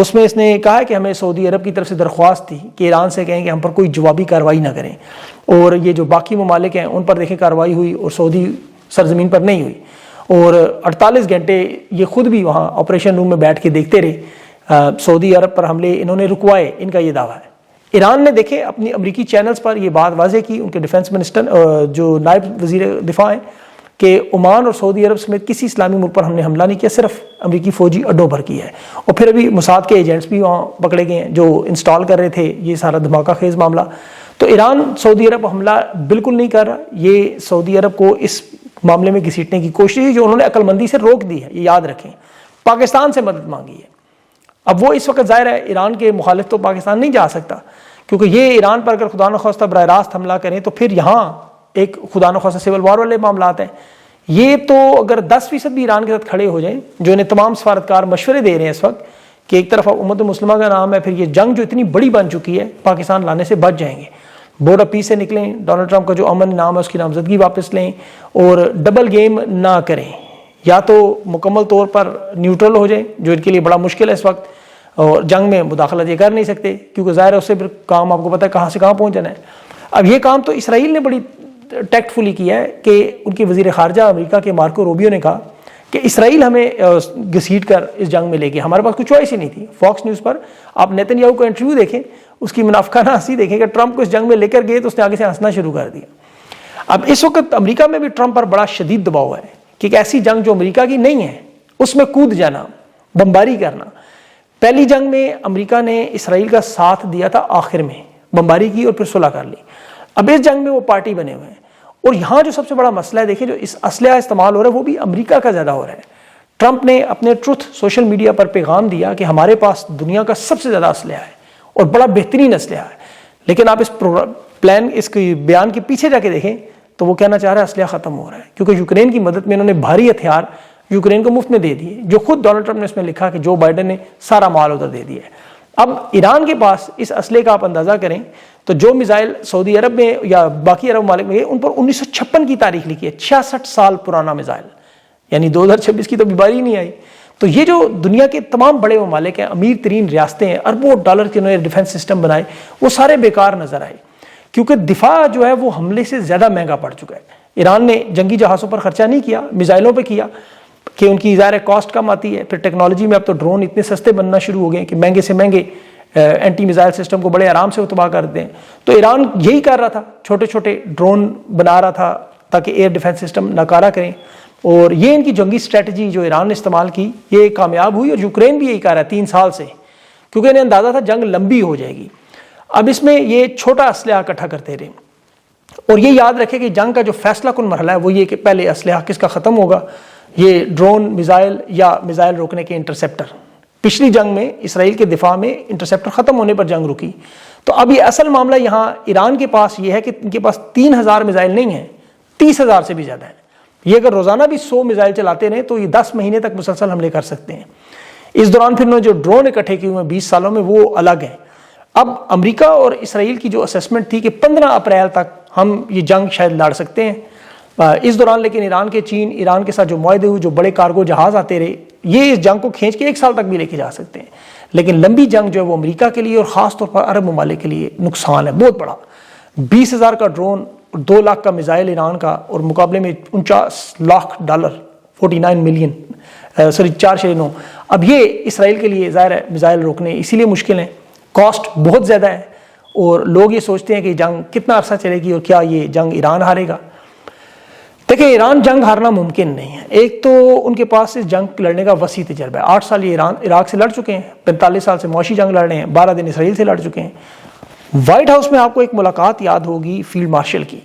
اس میں اس نے کہا کہ ہمیں سعودی عرب کی طرف سے درخواست تھی کہ ایران سے کہیں کہ ہم پر کوئی جوابی کارروائی نہ کریں، اور یہ جو باقی ممالک ہیں ان پر دیکھیں کارروائی ہوئی اور سعودی سرزمین پر نہیں ہوئی، اور 48 گھنٹے یہ خود بھی وہاں آپریشن روم میں بیٹھ کے دیکھتے رہے۔ سعودی عرب پر حملے انہوں نے رکوائے، ان کا یہ دعویٰ ہے۔ ایران نے دیکھے اپنی امریکی چینلز پر یہ بات واضح کی، ان کے ڈیفنس منسٹر جو نائب وزیر دفاع ہیں، کہ عمان اور سعودی عرب سمیت کسی اسلامی ملک پر ہم نے حملہ نہیں کیا، صرف امریکی فوجی اڈوں پر کیا ہے۔ اور پھر ابھی موساد کے ایجنٹس بھی وہاں پکڑے گئے ہیں جو انسٹال کر رہے تھے یہ سارا دھماکہ خیز معاملہ۔ تو ایران سعودی عرب پر حملہ بالکل نہیں کر رہا، یہ سعودی عرب کو اس معاملے میں گھسیٹنے کی کوشش ہے جو انہوں نے عقل مندی سے روک دی ہے، یہ یاد رکھیں۔ پاکستان سے مدد مانگی ہے، اب وہ اس وقت ظاہر ہے ایران کے مخالف تو پاکستان نہیں جا سکتا، کیونکہ یہ ایران پر اگر خدا نخواستہ براہ راست حملہ کریں تو پھر یہاں ایک خدا نخواستہ سول وار والے معاملات ہیں۔ یہ تو اگر 10% بھی ایران کے ساتھ کھڑے ہو جائیں، جو انہیں تمام سفارتکار مشورے دے رہے ہیں اس وقت کہ ایک طرف امت مسلمہ کا نام ہے، پھر یہ جنگ جو اتنی بڑی بن چکی ہے پاکستان لانے سے بچ جائیں گے، بورڈ آف پیس سے نکلیں، ڈونلڈ ٹرمپ کا جو امن نام ہے اس کی نامزدگی واپس لیں، اور ڈبل گیم نہ کریں، یا تو مکمل طور پر نیوٹرل ہو جائیں جو ان کے لیے بڑا مشکل ہے اس وقت، اور جنگ میں مداخلت یہ کر نہیں سکتے کیونکہ ظاہر ہے اس سے پھر کام آپ کو پتہ ہے کہاں سے کہاں پہنچ جانا ہے۔ اب یہ کام تو اسرائیل نے بڑی ٹیکٹ فلی کیا ہے کہ ان کے وزیر خارجہ امریکہ کے مارکو روبیو نے کہا کہ اسرائیل ہمیں گھسیٹ کر اس جنگ میں لے گیا، ہمارے پاس کوئی چوائس ہی نہیں تھی۔ فاکس نیوز پر آپ نیتن یاہو کا انٹرویو دیکھیں، اس کی منافقانہ ہنسی دیکھیں کہ ٹرمپ کو اس جنگ میں لے کر گئے تو اس نے آگے سے ہنسنا شروع کر دیا۔ اب اس وقت امریکہ میں بھی ٹرمپ پر بڑا شدید دباؤ ہے کہ ایک ایسی جنگ جو امریکہ کی نہیں ہے اس میں کود جانا، بمباری کرنا۔ پہلی جنگ میں امریکہ نے اسرائیل کا ساتھ دیا تھا، آخر میں بمباری کی اور پھر صلح کر لی۔ اب اس جنگ میں وہ پارٹی بنے ہوئے ہیں، اور یہاں جو سب سے بڑا مسئلہ ہے دیکھیں جو اس اسلحہ استعمال ہو رہا ہے وہ بھی امریکہ کا زیادہ ہو رہا ہے۔ ٹرمپ نے اپنے ٹروتھ سوشل میڈیا پر پیغام دیا کہ ہمارے پاس دنیا کا سب سے زیادہ اسلحہ ہے اور بڑا بہترین اسلحہ ہے، لیکن آپ اس کی بیان کے پیچھے جا کے دیکھیں تو وہ کہنا چاہ رہا ہے اسلحہ ختم ہو رہا ہے، کیونکہ یوکرین کی مدد میں انہوں نے بھاری ہتھیار یوکرین کو مفت میں دے دیے، جو خود ڈونلڈ ٹرمپ نے اس میں لکھا کہ جو بائیڈن نے سارا مال ادھر دے دیا ہے۔ اب ایران کے پاس اس اسلحے کا آپ اندازہ کریں تو جو میزائل سعودی عرب میں یا باقی عرب ممالک میں ان پر 1956 کی تاریخ لکھی ہے، 66 سال پرانا میزائل، یعنی 2026 کی تو بیماری نہیں آئی۔ تو یہ جو دنیا کے تمام بڑے ممالک ہیں، امیر ترین ریاستیں ہیں، اربوں ڈالر کے انہوں نے ڈیفنس سسٹم بنائے، وہ سارے بیکار نظر آئے، کیونکہ دفاع جو ہے وہ حملے سے زیادہ مہنگا پڑ چکا ہے۔ ایران نے جنگی جہازوں پر خرچہ نہیں کیا، میزائلوں پہ کیا کہ ان کی ظاہر کاسٹ کم آتی ہے، پھر ٹیکنالوجی میں اب تو ڈرون اتنے سستے بننا شروع ہو گئے کہ مہنگے سے مہنگے اینٹی میزائل سسٹم کو بڑے آرام سے وہ تباہ کر دیں۔ تو ایران یہی کر رہا تھا، چھوٹے چھوٹے ڈرون بنا رہا تھا تاکہ ایئر ڈیفنس سسٹم ناکارہ کریں، اور یہ ان کی جنگی اسٹریٹجی جو ایران نے استعمال کی یہ کامیاب ہوئی، اور یوکرین بھی یہی کر رہا ہے 3 سال سے، کیونکہ انہیں اندازہ تھا جنگ لمبی ہو جائے گی۔ اب اس میں یہ چھوٹا اسلحہ اکٹھا کرتے رہے، اور یہ یاد رکھے کہ جنگ کا جو فیصلہ کن مرحلہ ہے وہ یہ کہ پہلے اسلحہ کس کا ختم ہوگا، یہ ڈرون میزائل یا میزائل روکنے کے انٹرسیپٹر۔ پچھلی جنگ میں اسرائیل کے دفاع میں انٹرسیپٹر ختم ہونے پر جنگ رکی، تو اب یہ اصل معاملہ یہاں ایران کے پاس یہ ہے کہ ان کے پاس 3000 میزائل نہیں ہیں، 30,000 سے بھی زیادہ ہیں۔ یہ اگر روزانہ بھی 100 میزائل چلاتے رہیں تو یہ 10 مہینے تک مسلسل حملے کر سکتے ہیں۔ اس دوران پھر انہوں نے جو ڈرون اکٹھے کیے ہوئے 20 سالوں میں وہ الگ ہیں۔ اب امریکہ اور اسرائیل کی جو اسیسمنٹ تھی کہ 15 اپریل تک ہم یہ جنگ شاید لڑ سکتے ہیں، اس دوران لیکن ایران کے ساتھ جو معاہدے ہوئے، جو بڑے کارگو جہاز آتے رہے، یہ اس جنگ کو کھینچ کے 1 سال تک بھی لے کے جا سکتے ہیں، لیکن لمبی جنگ جو ہے وہ امریکہ کے لیے اور خاص طور پر عرب ممالک کے لیے نقصان ہے بہت بڑا۔ 20,000 کا ڈرون، 2 لاکھ کا میزائل ایران کا، اور مقابلے میں $49 لاکھ، 49 ملین، 4.9۔ اب یہ اسرائیل کے لیے ظاہر ہے میزائل روکنے اسی لیے مشکل ہیں، کاسٹ بہت زیادہ ہے، اور لوگ یہ سوچتے ہیں کہ جنگ کتنا عرصہ چلے گی اور کیا یہ جنگ ایران ہارے گا۔ دیکھیں ایران جنگ ہارنا ممکن نہیں ہے، ایک تو ان کے پاس اس جنگ لڑنے کا وسیع تجربہ ہے، 8 سال یہ عراق سے لڑ چکے ہیں، 45 سال سے معاشی جنگ لڑ رہے ہیں، 12 دن اسرائیل سے لڑ چکے ہیں۔ وائٹ ہاؤس میں آپ کو ایک ملاقات یاد ہوگی فیلڈ مارشل کی،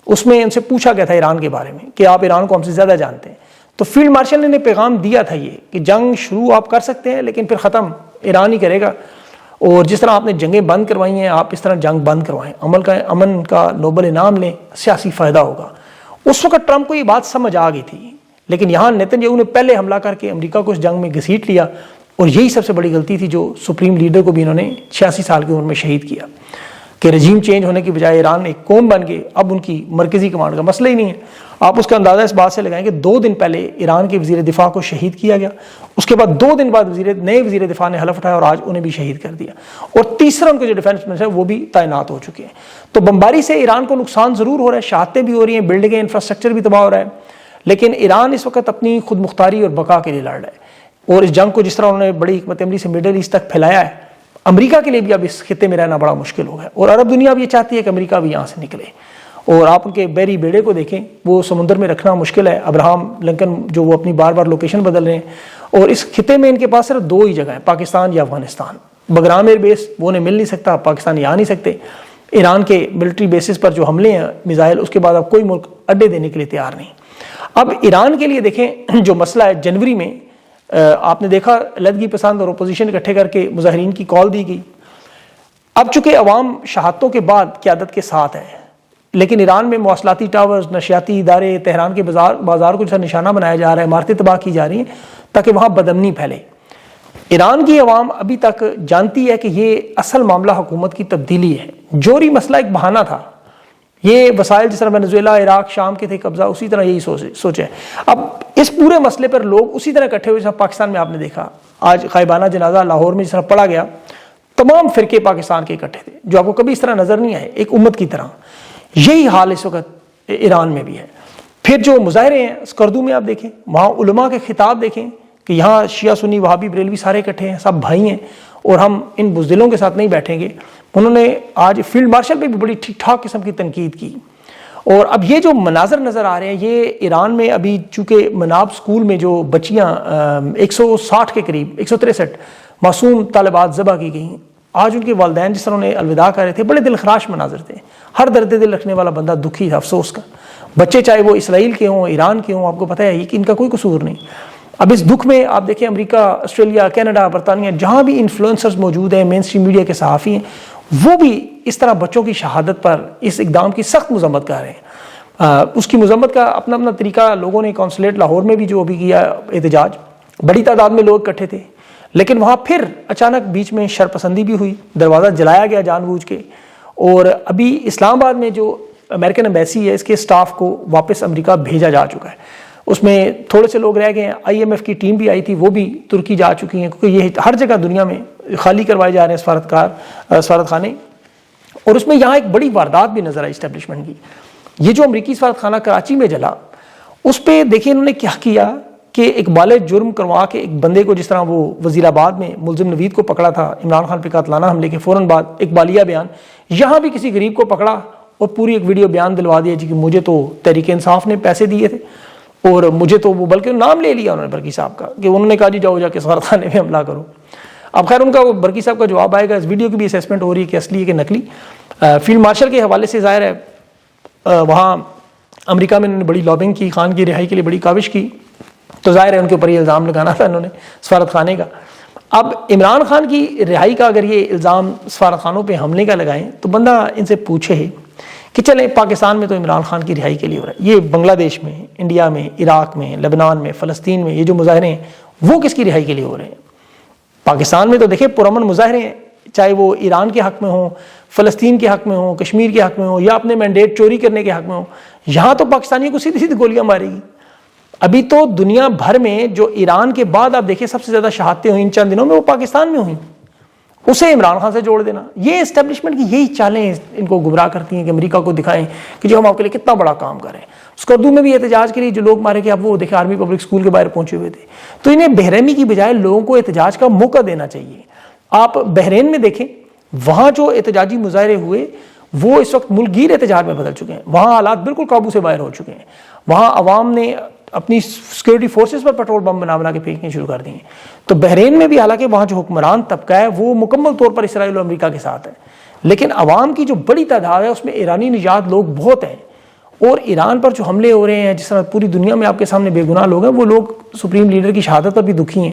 اس میں ان سے پوچھا گیا تھا ایران کے بارے میں کہ آپ ایران کو ہم سے زیادہ جانتے ہیں، تو فیلڈ مارشل نے پیغام دیا تھا یہ کہ جنگ شروع آپ کر سکتے ہیں لیکن پھر ختم ایران ہی کرے گا، اور جس طرح آپ نے جنگیں بند کروائی ہیں آپ اس طرح جنگ بند کروائیں، امن کا نوبل انعام لیں، سیاسی فائدہ ہوگا۔ اس وقت ٹرمپ کو یہ بات سمجھ آ گئی تھی، لیکن یہاں نیتن یاہو نے پہلے حملہ کر کے امریکہ کو اس جنگ میں گھسیٹ لیا، اور یہی سب سے بڑی غلطی تھی جو سپریم لیڈر کو بھی انہوں نے 86 سال کی عمر میں شہید کیا کہ رجیم چینج ہونے کی بجائے ایران ایک قوم بن کے اب ان کی مرکزی کمانڈ کا مسئلہ ہی نہیں ہے. آپ اس کا اندازہ اس بات سے لگائیں کہ 2 دن پہلے ایران کے وزیر دفاع کو شہید کیا گیا, اس کے بعد 2 دن بعد نئے وزیر دفاع نے حلف اٹھایا اور آج انہیں بھی شہید کر دیا, اور تیسرا ان کے جو ڈیفینس منسٹر ہے وہ بھی تعینات ہو چکے ہیں. تو بمباری سے ایران کو نقصان ضرور ہو رہا ہے, شہادتیں بھی ہو رہی ہیں, بلڈنگیں, انفراسٹرکچر بھی تباہ ہو رہا ہے, لیکن ایران اس وقت اپنی خود مختاری اور بقا کے لیے لڑ رہا ہے. اور اس جنگ کو جس طرح انہوں نے بڑی حکمت عملی سے مڈل ایسٹ تک پھیلایا ہے, امریکہ کے لیے بھی اب اس خطے میں رہنا بڑا مشکل ہو گیا, اور عرب دنیا بھی یہ چاہتی ہے کہ امریکہ بھی یہاں سے نکلے. اور آپ ان کے بحری بیڑے کو دیکھیں, وہ سمندر میں رکھنا مشکل ہے. ابراہم لنکن جو وہ اپنی بار بار لوکیشن بدل رہے ہیں, اور اس خطے میں ان کے پاس صرف 2 ہی جگہ ہیں, پاکستان یا افغانستان. بگرام ایئر بیس وہ انہیں مل نہیں سکتا, پاکستانی آ نہیں سکتے. ایران کے ملٹری بیسز پر جو حملے ہیں میزائل, اس کے بعد اب کوئی ملک اڈے دینے کے لیے تیار نہیں. اب ایران کے لیے دیکھیں جو مسئلہ ہے, جنوری میں آپ نے دیکھا علیحدگی پسند اور اپوزیشن اکٹھے کر کے مظاہرین کی کال دی گئی. اب چونکہ عوام شہادتوں کے بعد قیادت کے ساتھ ہے, لیکن ایران میں مواصلاتی ٹاورز, نشریاتی ادارے, تہران کے بازار کو جیسا نشانہ بنایا جا رہا ہے, عمارتیں تباہ کی جا رہی ہیں تاکہ وہاں بدامنی پھیلے. ایران کی عوام ابھی تک جانتی ہے کہ یہ اصل معاملہ حکومت کی تبدیلی ہے, جوہری مسئلہ ایک بہانہ تھا. یہ وسائل جس طرح وینزویلا, عراق, شام کے تھے قبضہ, اسی طرح یہی سوچے. اب اس پورے مسئلے پر لوگ اسی طرح اکٹھے ہوئے جیسا پاکستان میں آپ نے دیکھا آج غائبانہ جنازہ لاہور میں جس طرح پڑھا گیا, تمام فرقے پاکستان کے اکٹھے تھے جو آپ کو کبھی اس طرح نظر نہیں آئے, ایک امت کی طرح. یہی حال اس وقت ایران میں بھی ہے. پھر جو مظاہرے ہیں اسکردو میں آپ دیکھیں, وہاں علماء کے خطاب دیکھیں کہ یہاں شیعہ سنی وہابی بریلوی سارے اکٹھے ہیں, سب بھائی ہیں, اور ہم ان بزدلوں کے ساتھ نہیں بیٹھیں گے. انہوں نے آج فیلڈ مارشل پہ بھی بڑی ٹھیک ٹھاک قسم کی تنقید کی. اور اب یہ جو مناظر نظر آ رہے ہیں, یہ ایران میں ابھی چونکہ مناب اسکول میں جو بچیاں 160 کے قریب 163 معصوم طالبات ذبح کی گئیں, آج ان کے والدین جس طرح انہیں الوداع کر رہے تھے, بڑے دل خراش مناظر تھے. ہر درد دل رکھنے والا بندہ دکھی تھا, افسوس کا. بچے چاہے وہ اسرائیل کے ہوں, ایران کے ہوں, آپ کو پتہ ہے کہ ان کا کوئی قصور نہیں. اب اس دکھ میں آپ دیکھیں امریکہ, آسٹریلیا, کینیڈا, برطانیہ, جہاں بھی انفلوئنسرز موجود ہیں, مین اسٹریم میڈیا کے صحافی ہیں, وہ بھی اس طرح بچوں کی شہادت پر اس اقدام کی سخت مذمت کر رہے ہیں. اس کی مذمت کا اپنا اپنا طریقہ لوگوں نے, کونسلیٹ لاہور میں بھی جو ابھی کیا احتجاج, بڑی تعداد میں لوگ اکٹھے تھے, لیکن وہاں پھر اچانک بیچ میں شرپسندی بھی ہوئی, دروازہ جلایا گیا جان بوجھ کے. اور ابھی اسلام آباد میں جو امریکن ایمبیسی ہے, اس کے سٹاف کو واپس امریکہ بھیجا جا چکا ہے. اس میں تھوڑے سے لوگ رہ گئے ہیں. IMF کی ٹیم بھی آئی تھی, وہ بھی ترکی جا چکی ہیں, کیونکہ یہ ہر جگہ دنیا میں خالی کروائے جا رہے ہیں سفارت خانے. اور اس میں یہاں ایک بڑی واردات بھی نظر آئی اسٹیبلشمنٹ کی. یہ جو امریکی سفارت خانہ کراچی میں جلا, اس پہ دیکھیں انہوں نے کیا کیا کہ ایک بالغ جرم کروا کے ایک بندے کو, جس طرح وہ وزیر آباد میں ملزم نوید کو پکڑا تھا عمران خان پہ قاتلانہ حملے کے فوراً بعد, اقبالیہ بیان, یہاں بھی کسی غریب کو پکڑا اور پوری ایک ویڈیو بیان دلوا دیا جی کہ مجھے تو تحریک انصاف نے پیسے دیے تھے, اور مجھے تو وہ, بلکہ نام لے لیا انہوں نے برکی صاحب کا, کہ انہوں نے کہا جی جاؤ جا کے سفارت خانے میں حملہ کرو. اب خیر ان کا وہ برکی صاحب کا جواب آئے گا, اس ویڈیو کی بھی اسیسمنٹ ہو رہی ہے کہ اصلی ہے کہ نقلی. فیلڈ مارشل کے حوالے سے ظاہر ہے وہاں امریکہ میں انہوں نے بڑی لابنگ کی, خان کی رہائی کے لیے بڑی کاوش کی, تو ظاہر ہے ان کے اوپر یہ الزام لگانا تھا انہوں نے سفارت خانے کا. اب عمران خان کی رہائی کا اگر یہ الزام سفارت خانوں پہ حملے کا لگائیں, تو بندہ ان سے پوچھے کہ چلیں پاکستان میں تو عمران خان کی رہائی کے لیے ہو رہا ہے, یہ بنگلہ دیش میں, انڈیا میں, عراق میں, لبنان میں, فلسطین میں یہ جو مظاہرے ہیں وہ کس کی رہائی کے لیے ہو رہے ہیں؟ پاکستان میں تو دیکھیں پرامن مظاہرے ہیں, چاہے وہ ایران کے حق میں ہوں, فلسطین کے حق میں ہوں, کشمیر کے حق میں ہوں, یا اپنے مینڈیٹ چوری کرنے کے حق میں ہوں. یہاں تو پاکستانیوں کو سیدھی سیدھی گولیاں مارے گی. ابھی تو دنیا بھر میں جو ایران کے بعد آپ دیکھیں سب سے زیادہ شہادتیں ہوئیں ان چند دنوں میں, وہ پاکستان میں ہوئیں. اسے عمران خان سے جوڑ دینا, یہ اسٹیبلشمنٹ کی یہی چالیں ان کو گمراہ کرتی ہیں کہ امریکہ کو دکھائیں کہ جو ہم آپ کے لیے کتنا بڑا کام کر رہے ہیں. اسکردو میں بھی احتجاج کے لیے جو لوگ مارے گئے, اب وہ دیکھیں آرمی پبلک اسکول کے باہر پہنچے ہوئے تھے. تو انہیں بحرحمی کی بجائے لوگوں کو احتجاج کا موقع دینا چاہیے. آپ بحرین میں دیکھیں, وہاں جو احتجاجی مظاہرے ہوئے وہ اس وقت ملک گیر احتجاج میں بدل چکے ہیں. وہاں حالات بالکل قابو سے باہر ہو چکے ہیں. وہاں عوام نے اپنی سیکورٹی فورسز پر پیٹرول بم بنا کے پھینکنے شروع کر دیے. تو بحرین میں بھی حالانکہ وہاں جو حکمران طبقہ ہے وہ مکمل طور پر اسرائیل اور امریکہ کے ساتھ ہے, لیکن عوام کی جو بڑی تعداد ہے اس میں ایرانی نژاد لوگ بہت ہیں. اور ایران پر جو حملے ہو رہے ہیں, جس طرح پوری دنیا میں آپ کے سامنے بے گناہ لوگ ہیں, وہ لوگ سپریم لیڈر کی شہادت پر بھی دکھی ہیں.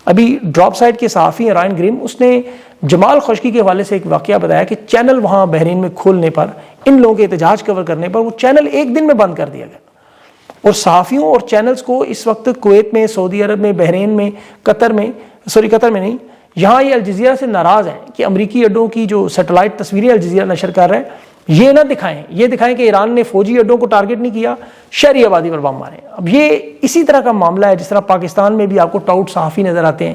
ابھی ڈراپ سائٹ کے صحافی ہیں رائن گریم, اس نے جمال خشکی کے حوالے سے ایک واقعہ بتایا کہ چینل وہاں بحرین میں کھولنے پر, ان لوگوں کے احتجاج کور کرنے پر, وہ چینل ایک دن میں بند کر دیا گیا. اور صحافیوں اور چینلز کو اس وقت کویت میں, سعودی عرب میں, بحرین میں, قطر میں نہیں, یہاں یہ الجزیرہ سے ناراض ہیں کہ امریکی اڈوں کی جو سیٹلائٹ تصویریں الجزیرہ نشر کر رہے ہیں یہ نہ دکھائیں، یہ دکھائیں کہ ایران نے فوجی اڈوں کو ٹارگٹ نہیں کیا، شہری آبادی پر بم مارے۔ اب یہ اسی طرح کا معاملہ ہے جس طرح پاکستان میں بھی آپ کو ٹاؤٹ صحافی نظر آتے ہیں،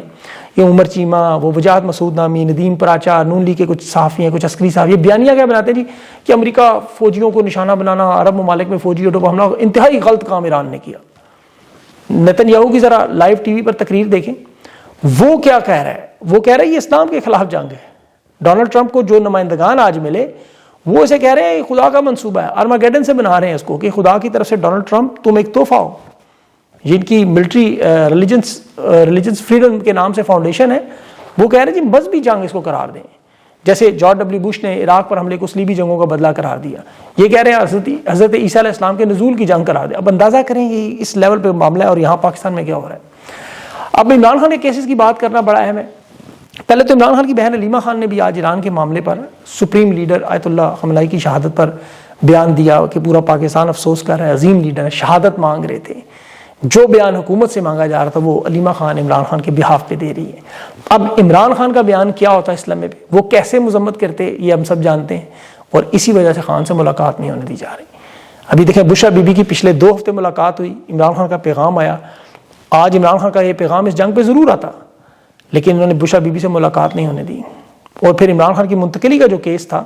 یہ عمر چیمہ، وہ وجاہت مسعود نامی، ندیم پراچا، نون لیگ کے کچھ صحافی ہیں، کچھ عسکری صحافی، یہ بیانیہ کیا بناتے ہیں جی کہ امریکہ فوجیوں کو نشانہ بنانا، عرب ممالک میں فوجی اڈوں پر حملہ، انتہائی غلط کام ایران نے کیا۔ نتن یاہو کی ذرا لائیو ٹی وی پر تقریر دیکھیں، وہ کیا کہہ رہا ہے، وہ کہہ رہا ہے یہ اسلام کے خلاف جنگ ہے۔ ڈونلڈ ٹرمپ کو جو نمائندگان آج ملے وہ اسے کہہ رہے ہیں خدا کا منصوبہ ہے، ارماگیڈن سے بنا رہے ہیں اس کو کہ خدا کی طرف سے ڈونلڈ ٹرمپ تم ایک تحفہ ہو۔ جن کی ملٹری ریلیجنس فریڈم کے نام سے فاؤنڈیشن ہے، وہ کہہ رہے ہیں جی مذہبی جنگ اس کو قرار دیں، جیسے جارج ڈبلیو بش نے عراق پر حملے کو صلیبی جنگوں کا بدلہ قرار دیا، یہ کہہ رہے ہیں حضرت عیسیٰ علیہ السلام کے نزول کی جنگ قرار دیں۔ اب اندازہ کریں کہ اس لیول پہ معاملہ ہے اور یہاں پاکستان میں کیا ہو رہا ہے۔ اب عمران خان کے کیسز کی بات کرنا بڑا اہم ہے۔ پہلے تو عمران خان کی بہن علیمہ خان نے بھی آج ایران کے معاملے پر سپریم لیڈر آیت اللہ خامنہ ای کی شہادت پر بیان دیا کہ پورا پاکستان افسوس کر رہا ہے، عظیم لیڈر ہے، شہادت مانگ رہے تھے۔ جو بیان حکومت سے مانگا جا رہا تھا وہ علیمہ خان عمران خان کے بہاف پہ دے رہی ہے۔ اب عمران خان کا بیان کیا ہوتا ہے اس لمحے پہ، وہ کیسے مذمت کرتے یہ ہم سب جانتے ہیں، اور اسی وجہ سے خان سے ملاقات نہیں ہونے دی جا رہی۔ ابھی دیکھیں بشرا بی بی کی پچھلے 2 ہفتے ملاقات ہوئی، عمران خان کا پیغام آیا، آج عمران خان کا یہ پیغام اس جنگ پہ ضرور آتا، لیکن انہوں نے بشرا بی بی سے ملاقات نہیں ہونے دی۔ اور پھر عمران خان کی منتقلی کا جو کیس تھا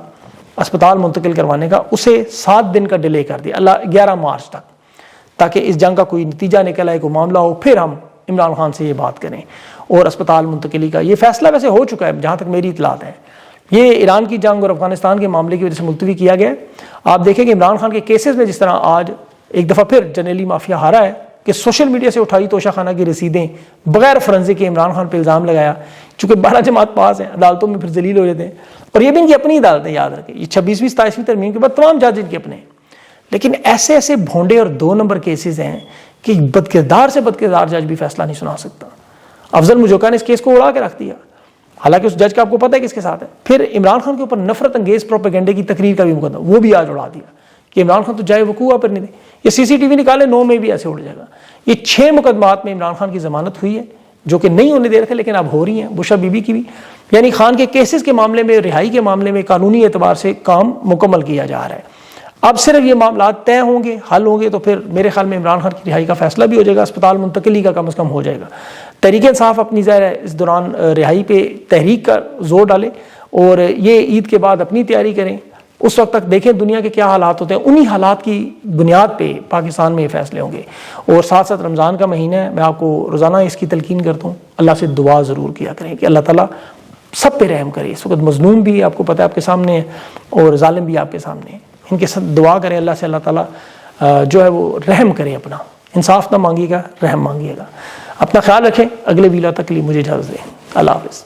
اسپتال منتقل کروانے کا، اسے 7 دن کا ڈیلے کر دیا، 11 مارچ تک، تاکہ اس جنگ کا کوئی نتیجہ نکل آئے، کوئی معاملہ ہو، پھر ہم عمران خان سے یہ بات کریں۔ اور اسپتال منتقلی کا یہ فیصلہ ویسے ہو چکا ہے جہاں تک میری اطلاعات ہیں، یہ ایران کی جنگ اور افغانستان کے معاملے کی وجہ سے ملتوی کیا گیا ہے۔ آپ دیکھیں کہ عمران خان کے کیسز میں جس طرح آج ایک دفعہ پھر جرنیلی مافیا ہارا ہے کہ سوشل میڈیا سے اٹھائی توشہ خانہ کی رسیدیں بغیر فرنزے کے عمران خان پہ الزام لگایا، چونکہ 12 جماعت پاس ہیں، عدالتوں میں پھر ذلیل ہو جاتے ہیں، اور یہ بھی ان کی اپنی عدالتیں، یاد رکھیں یہ 26ویں 27ویں ترمیم کے بعد تمام جج ان کے اپنے ہیں۔ لیکن ایسے ایسے بھونڈے اور 2 نمبر کیسز ہیں کہ بدکردار سے بدکردار جج بھی فیصلہ نہیں سنا سکتا۔ افضل مجوکا نے اس کیس کو اڑا کے رکھ دیا، حالانکہ اس جج کا آپ کو پتہ ہے کس کے ساتھ ہے۔ پھر عمران خان کے اوپر نفرت انگیز پروپیگنڈے کی تقریر کا بھی مقدمہ، وہ بھی آج اڑا دیا کہ عمران خان تو جائے وقوع پر نہیں دے، یہ CCTV نکالے 9 میں بھی ایسے اڑ جائے گا۔ یہ 6 مقدمات میں عمران خان کی ضمانت ہوئی ہے جو کہ نہیں ہونے دے رہے تھے، لیکن اب ہو رہی ہیں، بشرا بی بی کی بھی۔ یعنی خان کے کیسز کے معاملے میں، رہائی کے معاملے میں قانونی اعتبار سے کام مکمل کیا جا رہا ہے۔ اب صرف یہ معاملات طے ہوں گے، حل ہوں گے، تو پھر میرے خیال میں عمران خان کی رہائی کا فیصلہ بھی ہو جائے گا، اسپتال منتقلی کا کم از کم ہو جائے گا۔ تحریک انصاف اپنی ظاہر ہے اس دوران رہائی پہ تحریک کا زور ڈالے، اور یہ عید کے بعد اپنی تیاری کریں۔ اس وقت تک دیکھیں دنیا کے کیا حالات ہوتے ہیں، انہی حالات کی بنیاد پہ پاکستان میں یہ فیصلے ہوں گے۔ اور ساتھ ساتھ رمضان کا مہینہ ہے، میں آپ کو روزانہ اس کی تلقین کرتا ہوں، اللہ سے دعا ضرور کیا کریں کہ اللہ تعالیٰ سب پہ رحم کرے۔ اس وقت مظلوم بھی آپ کو پتہ ہے آپ کے سامنے ہے، اور ظالم بھی آپ کے سامنے ہے، ان کے ساتھ دعا کریں اللہ سے، اللہ تعالیٰ جو ہے وہ رحم کرے، اپنا انصاف نہ مانگیے گا، رحم مانگیے گا۔ اپنا خیال رکھیں، اگلے ویلا تک کے لیے مجھے اجازت دیں، اللہ حافظ۔